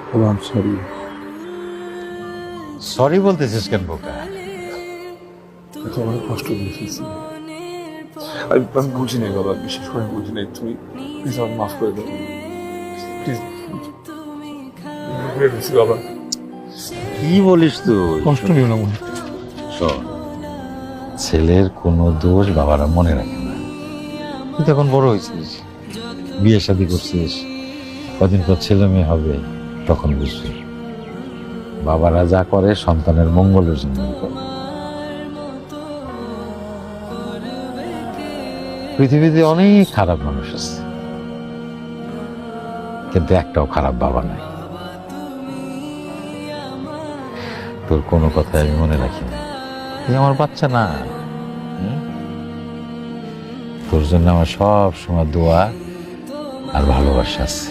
বাবা আম sorry. Sorry বলতেছিস কেন বোকা? তোকে অনেক কষ্ট দিয়ে ফেলছি। আমি বুঝি নাই বাবা, বিশেষ করে আমি বুঝি নাই। তুমি প্লিজ আমাকে মাফ করে দাও প্লিজ। ভুলে গেছি বাবা। কি বলিস তুই? কষ্ট নিও না মনে। শোন, ছেলের কোনো দোষ বাবারা মনে রাখে না। তুই তো এখন বড় হয়েছিস, বিয়ে শাদী করছিস, কদিন পর ছেলে মেয়ে হবে, তখন বুঝবি। বাবারা যা করে সন্তানের মঙ্গলের জন্য করে। পৃথিবীতে অনেক খারাপ মানুষ আছে, কিন্তু একটাও খারাপ বাবা নাই। তোর কোনো কথাই আমি মনে রাখি না। তুই আমার বাচ্চা না। তোর জন্য আমার সব সময় দোয়া আর ভালোবাসা আছে।